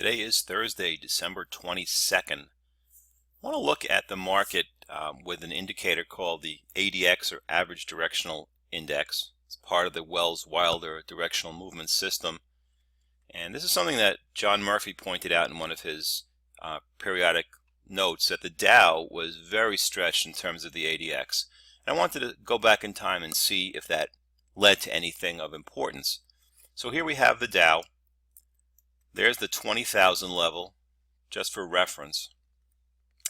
Today is Thursday, December 22nd. I want to look at the market with an indicator called the ADX, or Average Directional Index. It's part of the Wells-Wilder directional movement system. And this is something that John Murphy pointed out in one of his periodic notes, that the Dow was very stretched in terms of the ADX. And I wanted to go back in time and see if that led to anything of importance. So here we have the Dow. There's the 20,000 level, just for reference.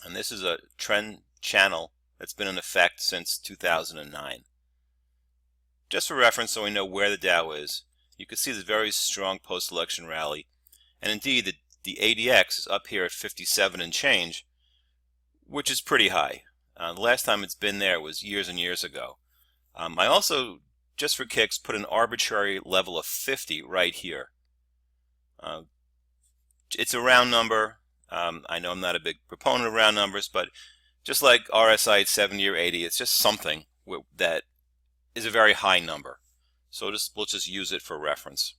And this is a trend channel that's been in effect since 2009. Just for reference, so we know where the Dow is, you can see this very strong post-election rally. And indeed, the ADX is up here at 57 and change, which is pretty high. The last time it's been there was years and years ago. I also, just for kicks, put an arbitrary level of 50 right here. It's a round number. I know I'm not a big proponent of round numbers, but just like RSI at 70 or 80, it's just something that is a very high number. So we'll just use it for reference.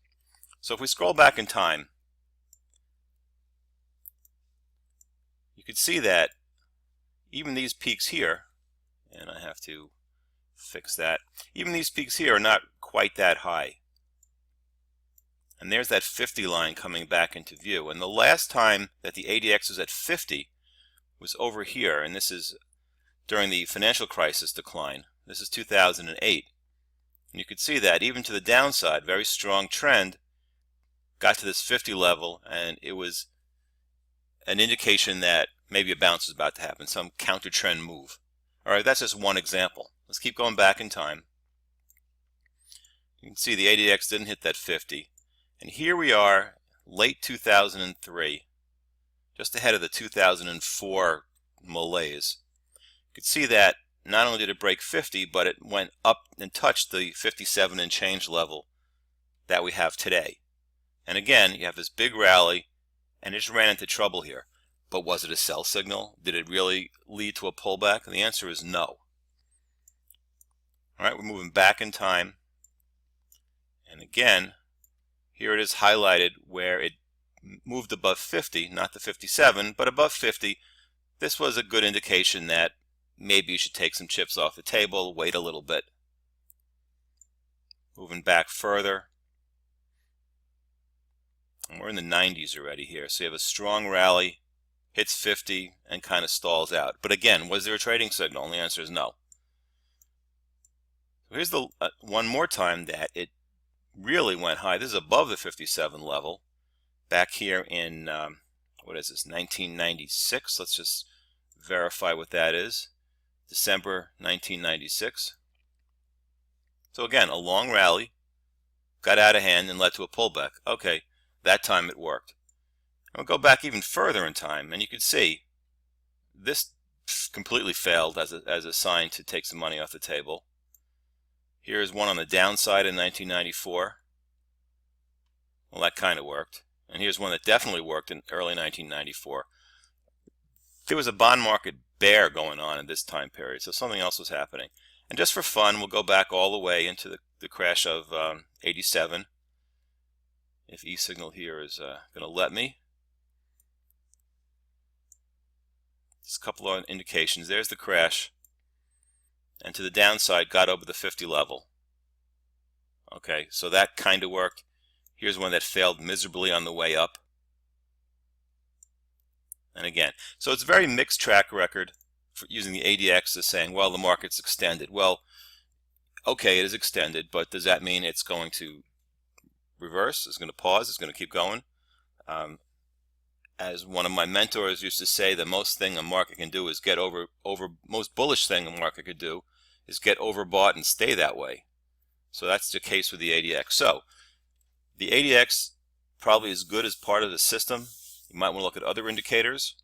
So if we scroll back in time, you can see that even these peaks here, and I have to fix that, even these peaks here are not quite that high. And there's that 50 line coming back into view. And the last time that the ADX was at 50 was over here, and this is during the financial crisis decline. This is 2008. And you could see that even to the downside, very strong trend, got to this 50 level, and it was an indication that maybe a bounce is about to happen, some counter trend move. All right, that's just one example. Let's keep going back in time. You can see the ADX didn't hit that 50. And here we are, late 2003, just ahead of the 2004 malaise. You can see that not only did it break 50, but it went up and touched the 57 and change level that we have today. And again, you have this big rally, and it just ran into trouble here. But was it a sell signal? Did it really lead to a pullback? And the answer is no. All right, we're moving back in time. And again, here it is highlighted where it moved above 50, not the 57, but above 50. This was a good indication that maybe you should take some chips off the table, wait a little bit. Moving back further. And we're in the 90s already here. So you have a strong rally, hits 50, and kind of stalls out. But again, was there a trading signal? And the answer is no. So here's the one more time that it really went high. This is above the 57 level. Back here in, what is this, 1996. Let's just verify what that is. December 1996. So again, a long rally, got out of hand and led to a pullback. Okay, that time it worked. And we'll go back even further in time, and you can see this completely failed as a sign to take some money off the table. Here's one on the downside in 1994. Well, that kind of worked. And here's one that definitely worked in early 1994. There was a bond market bear going on in this time period, so something else was happening. And just for fun, we'll go back all the way into the crash of 87. If E-signal here is going to let me. Just a couple of indications. There's the crash. And to the downside, got over the 50 level. Okay, so that kind of worked. Here's one that failed miserably on the way up. And again, so it's a very mixed track record for using the ADX as saying, well, the market's extended. Well, okay, it is extended, but does that mean it's going to reverse? It's going to pause? It's going to keep going? As one of my mentors used to say, the most thing a market can do is get most bullish thing a market could do is get overbought and stay that way. So that's the case with the ADX. So the ADX probably is good as part of the system. You might want to look at other indicators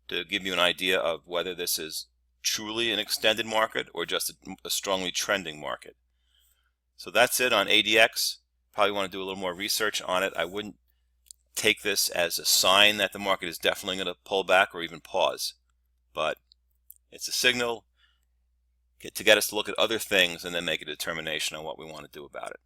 to give you an idea of whether this is truly an extended market or just a strongly trending market. So that's it on ADX. Probably want to do a little more research on it. I wouldn't take this as a sign that the market is definitely going to pull back or even pause. But it's a signal to get us to look at other things and then make a determination on what we want to do about it.